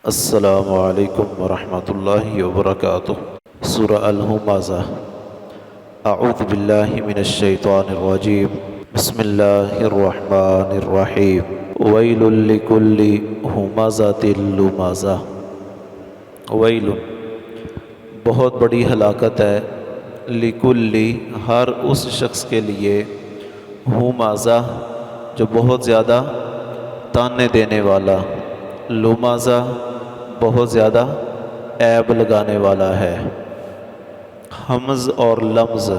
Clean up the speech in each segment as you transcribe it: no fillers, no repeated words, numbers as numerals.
السلام علیکم ورحمۃ اللہ وبرکاتہ۔ سورہ الہمزہ۔ اعوذ باللہ من الشیطان الرجیم، بسم اللہ الرحمن الرحیم۔ ویل لکل ہمزۃ لمزہ۔ ویل بہت بڑی ہلاکت ہے، لکل ہر اس شخص کے لیے، ہمزہ جو بہت زیادہ تانے دینے والا، لمزہ بہت زیادہ عیب لگانے والا ہے۔ حمز اور لمز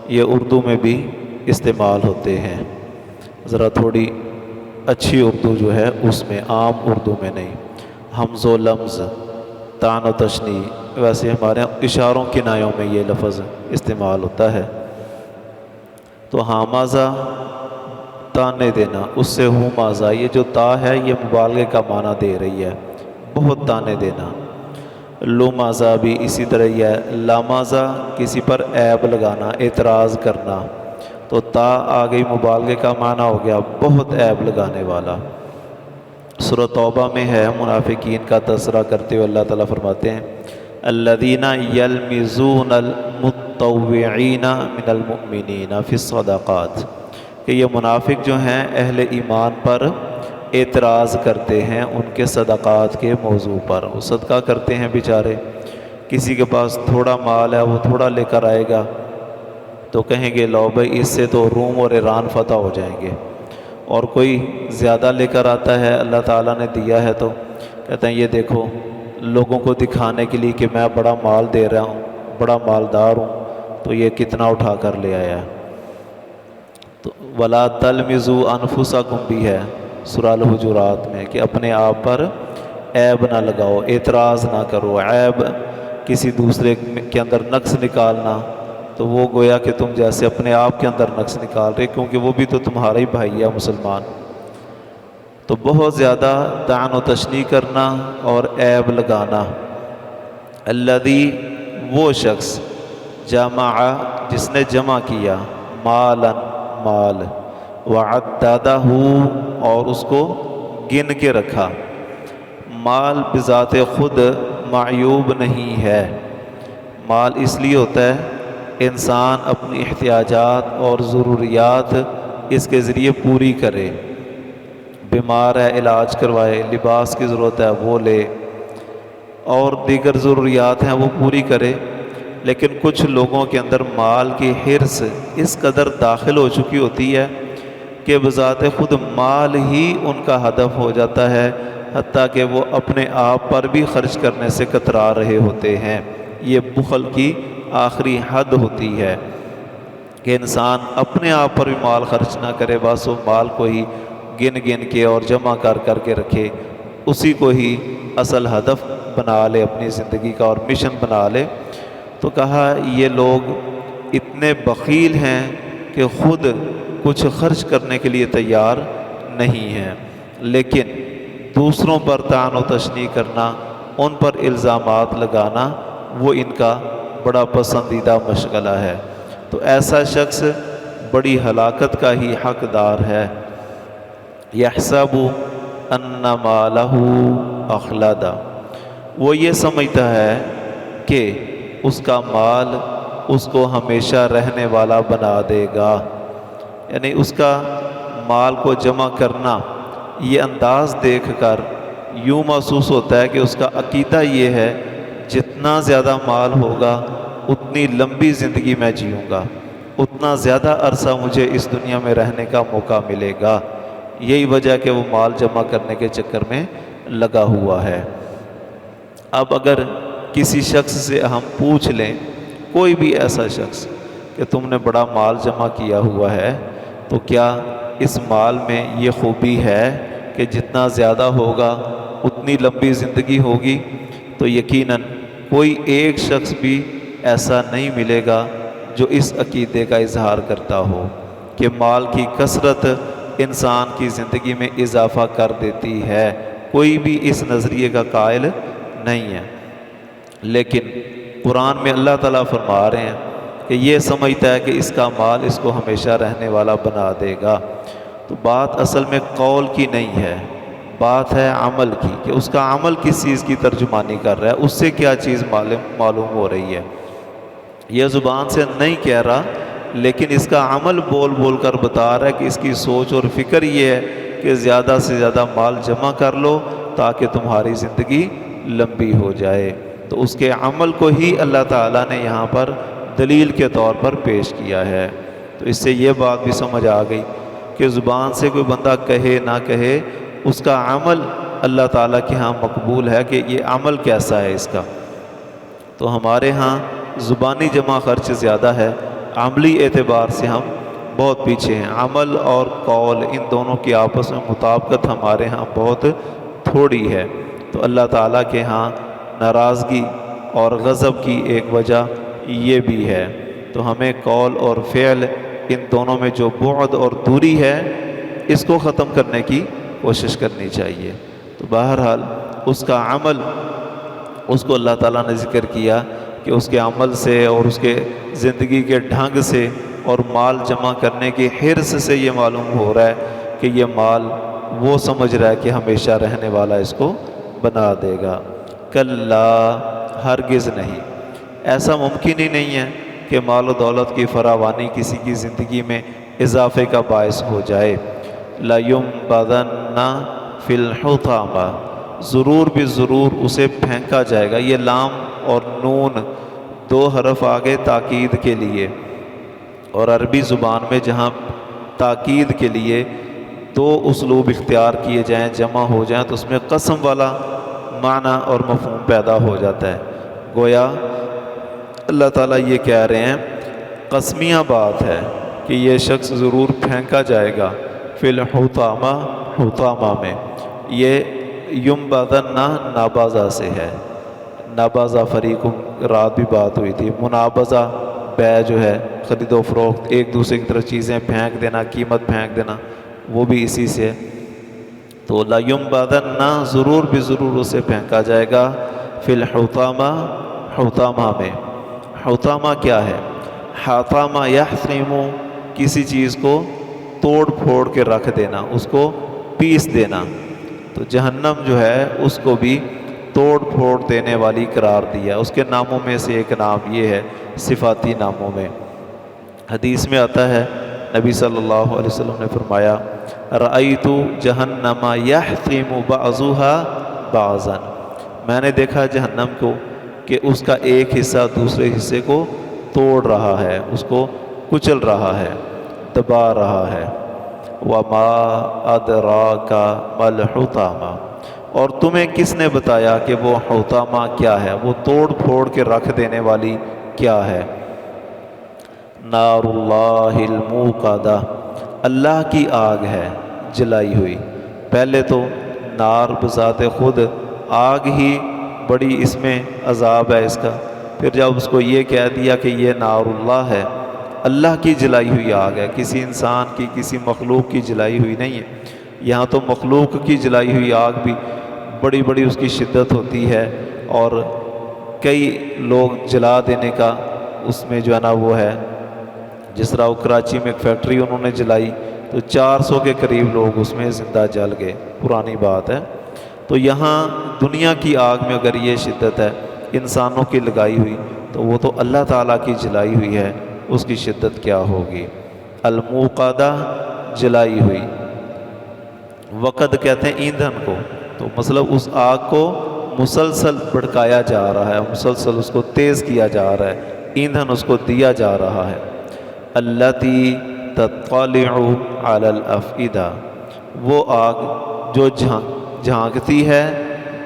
یہ اردو میں بھی استعمال ہوتے ہیں، ذرا تھوڑی اچھی اردو جو ہے اس میں، عام اردو میں نہیں۔ حمز و لمز، طعن و تشنیع، ویسے ہمارے اشاروں کنایوں میں یہ لفظ استعمال ہوتا ہے۔ تو ہمزہ تانے دینا، اس سے ہمزہ، یہ جو تا ہے یہ مبالغے کا معنی دے رہی ہے، بہت تانے دینا۔ لمزہ بھی اسی طرح ہی ہے، لمزہ کسی پر عیب لگانا، اعتراض کرنا، تو تا آ گئی مبالغے کا معنی ہو گیا بہت عیب لگانے والا۔ سورہ توبہ میں ہے، منافقین کا تذکرہ کرتے ہوئے اللہ تعالیٰ فرماتے ہیں الذین یلمزون المطوعین من المؤمنین فی الصدقات، کہ یہ منافق جو ہیں اہل ایمان پر اعتراض کرتے ہیں ان کے صدقات کے موضوع پر۔ وہ صدقہ کرتے ہیں بیچارے، کسی کے پاس تھوڑا مال ہے وہ تھوڑا لے کر آئے گا تو کہیں گے لو بھائی اس سے تو روم اور ایران فتح ہو جائیں گے، اور کوئی زیادہ لے کر آتا ہے، اللہ تعالیٰ نے دیا ہے تو کہتے ہیں یہ دیکھو، لوگوں کو دکھانے کے لیے کہ میں بڑا مال دے رہا ہوں، بڑا مالدار ہوں، تو یہ کتنا اٹھا کر لے آیا ہے۔ تو وَلَا تَلْمِزُوا أَنفُسَكُمْ بھی ہے سورہ الحجرات میں، کہ اپنے آپ پر عیب نہ لگاؤ، اعتراض نہ کرو، عیب کسی دوسرے کے اندر نقص نکالنا، تو وہ گویا کہ تم جیسے اپنے آپ کے اندر نقص نکال رہے، کیونکہ وہ بھی تو تمہارا ہی بھائی ہے مسلمان۔ تو بہت زیادہ طعن و تشنیع کرنا اور عیب لگانا۔ الذی وہ شخص، جمع جس نے جمع کیا، مالا مال، وعددہ اور اس کو گن کے رکھا۔ مال بذات خود معیوب نہیں ہے، مال اس لیے ہوتا ہے انسان اپنی احتیاجات اور ضروریات اس کے ذریعے پوری کرے، بیمار ہے علاج کروائے، لباس کی ضرورت ہے وہ لے، اور دیگر ضروریات ہیں وہ پوری کرے۔ لیکن کچھ لوگوں کے اندر مال کی حرص اس قدر داخل ہو چکی ہوتی ہے کہ بذات خود مال ہی ان کا ہدف ہو جاتا ہے، حتیٰ کہ وہ اپنے آپ پر بھی خرچ کرنے سے کترا رہے ہوتے ہیں۔ یہ بخل کی آخری حد ہوتی ہے کہ انسان اپنے آپ پر بھی مال خرچ نہ کرے، بس وہ مال کو ہی گن گن کے اور جمع کر کر کے رکھے، اسی کو ہی اصل ہدف بنا لے اپنی زندگی کا اور مشن بنا لے۔ تو کہا یہ لوگ اتنے بخیل ہیں کہ خود کچھ خرچ کرنے کے لیے تیار نہیں ہیں، لیکن دوسروں پر طعن و تشنیع کرنا، ان پر الزامات لگانا، وہ ان کا بڑا پسندیدہ مشغلہ ہے۔ تو ایسا شخص بڑی ہلاکت کا ہی حقدار ہے۔ یحسب ان مالہ اخلد، وہ یہ سمجھتا ہے کہ اس کا مال اس کو ہمیشہ رہنے والا بنا دے گا، یعنی اس کا مال کو جمع کرنا، یہ انداز دیکھ کر یوں محسوس ہوتا ہے کہ اس کا عقیدہ یہ ہے جتنا زیادہ مال ہوگا اتنی لمبی زندگی میں جیوں گا، اتنا زیادہ عرصہ مجھے اس دنیا میں رہنے کا موقع ملے گا۔ یہی وجہ کہ وہ مال جمع کرنے کے چکر میں لگا ہوا ہے۔ اب اگر کسی شخص سے ہم پوچھ لیں، کوئی بھی ایسا شخص کہ تم نے بڑا مال جمع کیا ہوا ہے، تو کیا اس مال میں یہ خوبی ہے کہ جتنا زیادہ ہوگا اتنی لمبی زندگی ہوگی؟ تو یقیناً کوئی ایک شخص بھی ایسا نہیں ملے گا جو اس عقیدے کا اظہار کرتا ہو کہ مال کی کثرت انسان کی زندگی میں اضافہ کر دیتی ہے۔ کوئی بھی اس نظریے کا قائل نہیں ہے، لیکن قرآن میں اللہ تعالیٰ فرما رہے ہیں کہ یہ سمجھتا ہے کہ اس کا مال اس کو ہمیشہ رہنے والا بنا دے گا۔ تو بات اصل میں قول کی نہیں ہے، بات ہے عمل کی کہ اس کا عمل کس چیز کی ترجمانی کر رہا ہے، اس سے کیا چیز معلوم ہو رہی ہے۔ یہ زبان سے نہیں کہہ رہا لیکن اس کا عمل بول بول کر بتا رہا ہے کہ اس کی سوچ اور فکر یہ ہے کہ زیادہ سے زیادہ مال جمع کر لو تاکہ تمہاری زندگی لمبی ہو جائے۔ تو اس کے عمل کو ہی اللہ تعالیٰ نے یہاں پر دلیل کے طور پر پیش کیا ہے۔ تو اس سے یہ بات بھی سمجھ آ گئی کہ زبان سے کوئی بندہ کہے نہ کہے، اس کا عمل اللہ تعالیٰ کے ہاں مقبول ہے کہ یہ عمل کیسا ہے اس کا۔ تو ہمارے ہاں زبانی جمع خرچ زیادہ ہے، عملی اعتبار سے ہم بہت پیچھے ہیں۔ عمل اور قول ان دونوں کی آپس میں مطابقت ہمارے ہاں بہت تھوڑی ہے۔ تو اللہ تعالیٰ کے ہاں ناراضگی اور غضب کی ایک وجہ یہ بھی ہے۔ تو ہمیں قول اور فعل ان دونوں میں جو بعد اور دوری ہے اس کو ختم کرنے کی کوشش کرنی چاہیے۔ تو بہرحال اس کا عمل، اس کو اللہ تعالیٰ نے ذکر کیا کہ اس کے عمل سے اور اس کے زندگی کے ڈھنگ سے اور مال جمع کرنے کی حرص سے یہ معلوم ہو رہا ہے کہ یہ مال وہ سمجھ رہا ہے کہ ہمیشہ رہنے والا اس کو بنا دے گا۔ کلا، ہرگز نہیں، ایسا ممکن ہی نہیں ہے کہ مال و دولت کی فراوانی کسی کی زندگی میں اضافے کا باعث ہو جائے۔ لَيُنبَذَنَّ فِي الْحُطَمَةِ، ضرور بھی ضرور اسے پھینکا جائے گا۔ یہ لام اور نون دو حرف آگے تاکید کے لیے، اور عربی زبان میں جہاں تاکید کے لیے دو اسلوب اختیار کیے جائیں، جمع ہو جائیں، تو اس میں قسم والا معنی اور مفہوم پیدا ہو جاتا ہے۔ گویا اللہ تعالیٰ یہ کہہ رہے ہیں قسمیہ بات ہے کہ یہ شخص ضرور پھینکا جائے گا فی الحطامہ، حطامہ میں۔ یہ ینبذن نابازہ سے ہے، نابازہ فریقم، رات بھی بات ہوئی تھی۔ منابزہ بے جو ہے خرید و فروخت، ایک دوسرے کی طرف چیزیں پھینک دینا، قیمت پھینک دینا، وہ بھی اسی سے۔ تو لَيُنبَذَنَّ، ضرور بھی ضرور اسے پھینکا جائے گا فی الحطامہ، حطامہ میں۔ حطامہ کیا ہے؟ حطامہ یحطم، کسی چیز کو توڑ پھوڑ کے رکھ دینا، اس کو پیس دینا۔ تو جہنم جو ہے اس کو بھی توڑ پھوڑ دینے والی قرار دیا۔ اس کے ناموں میں سے ایک نام یہ ہے، صفاتی ناموں میں۔ حدیث میں آتا ہے نبی صلی اللہ علیہ وسلم نے فرمایا رأیت جہنم یحطم بعضها بعضا، میں نے دیکھا جہنم کو کہ اس کا ایک حصہ دوسرے حصے کو توڑ رہا ہے، اس کو کچل رہا ہے، دبا رہا ہے۔ وما ادراک ما الحطامہ، اور تمہیں کس نے بتایا کہ وہ حطامہ کیا ہے، وہ توڑ پھوڑ کے رکھ دینے والی کیا ہے؟ نار اللہ الموقدہ، اللہ کی آگ ہے جلائی ہوئی۔ پہلے تو نار بذات خود آگ ہی بڑی اس میں عذاب ہے اس کا، پھر جب اس کو یہ کہہ دیا کہ یہ نار اللہ ہے، اللہ کی جلائی ہوئی آگ ہے، کسی انسان کی، کسی مخلوق کی جلائی ہوئی نہیں ہے۔ یہاں تو مخلوق کی جلائی ہوئی آگ بھی بڑی بڑی اس کی شدت ہوتی ہے، اور کئی لوگ جلا دینے کا اس میں جو ہے نا وہ ہے۔ جس طرح وہ کراچی میں ایک فیکٹری انہوں نے جلائی تو 400 کے قریب لوگ اس میں زندہ جل گئے، پرانی بات ہے۔ تو یہاں دنیا کی آگ میں اگر یہ شدت ہے انسانوں کی لگائی ہوئی، تو وہ تو اللہ تعالیٰ کی جلائی ہوئی ہے، اس کی شدت کیا ہوگی؟ الموقدہ، جلائی ہوئی۔ وقد کہتے ہیں ایندھن کو، تو مطلب اس آگ کو مسلسل بھڑکایا جا رہا ہے، مسلسل اس کو تیز کیا جا رہا ہے، ایندھن اس کو دیا جا رہا ہے۔ التی تطلع علی الافئدہ، وہ آگ جو جھانکتی ہے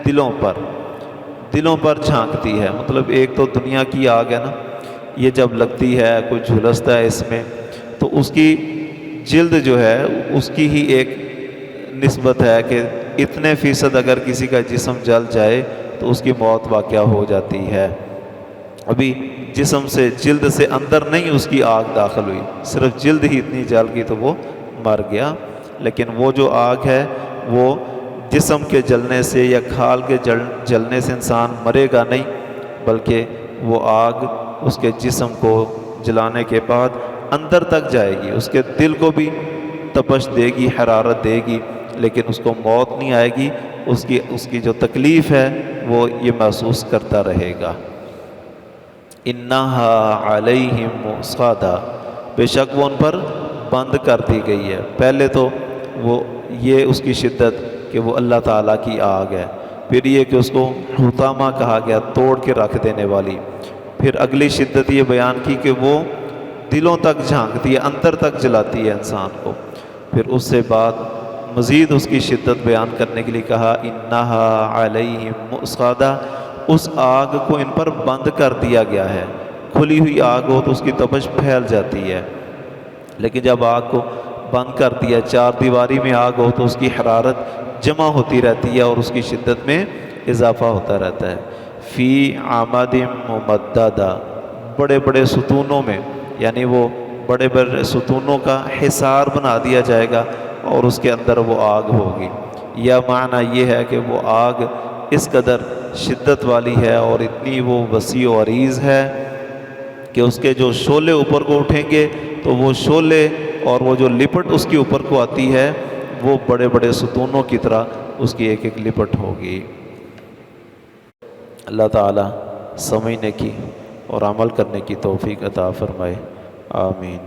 دلوں پر جھانکتی ہے۔ مطلب ایک تو دنیا کی آگ ہے نا، یہ جب لگتی ہے، کوئی جھلستا ہے اس میں، تو اس کی جلد جو ہے اس کی ہی ایک نسبت ہے کہ اتنے فیصد اگر کسی کا جسم جل جائے تو اس کی موت واقع ہو جاتی ہے۔ ابھی جسم سے، جلد سے اندر نہیں اس کی آگ داخل ہوئی، صرف جلد ہی اتنی جل گئی تو وہ مر گیا۔ لیکن وہ جو آگ ہے وہ جسم کے جلنے سے یا کھال کے جلنے سے انسان مرے گا نہیں، بلکہ وہ آگ اس کے جسم کو جلانے کے بعد اندر تک جائے گی، اس کے دل کو بھی تپش دے گی، حرارت دے گی، لیکن اس کو موت نہیں آئے گی، اس کی جو تکلیف ہے وہ یہ محسوس کرتا رہے گا۔ انہا علیہم مؤصدہ، بے شک وہ ان پر بند کر دی گئی ہے۔ پہلے تو وہ یہ اس کی شدت کہ وہ اللہ تعالیٰ کی آگ ہے، پھر یہ کہ اس کو حطامہ کہا گیا، توڑ کے رکھ دینے والی۔ پھر اگلی شدت یہ بیان کی کہ وہ دلوں تک جھانکتی ہے، اندر تک جلاتی ہے انسان کو۔ پھر اس سے بعد مزید اس کی شدت بیان کرنے کے لیے کہا انہا علیہم مؤصدہ، اس آگ کو ان پر بند کر دیا گیا ہے۔ کھلی ہوئی آگ ہو تو اس کی تپش پھیل جاتی ہے، لیکن جب آگ کو بند کر دیا، چار دیواری میں آگ ہو تو اس کی حرارت جمع ہوتی رہتی ہے اور اس کی شدت میں اضافہ ہوتا رہتا ہے۔ فی عمد ممددہ، بڑے بڑے ستونوں میں، یعنی وہ بڑے بڑے ستونوں کا حصار بنا دیا جائے گا اور اس کے اندر وہ آگ ہوگی۔ یا معنی یہ ہے کہ وہ آگ اس قدر شدت والی ہے اور اتنی وہ وسیع و عریض ہے کہ اس کے جو شعلے اوپر کو اٹھیں گے تو وہ شعلے اور وہ جو لپٹ اس کے اوپر کو آتی ہے وہ بڑے بڑے ستونوں کی طرح اس کی ایک ایک لپٹ ہوگی۔ اللہ تعالیٰ سمجھنے کی اور عمل کرنے کی توفیق عطا فرمائے، آمین۔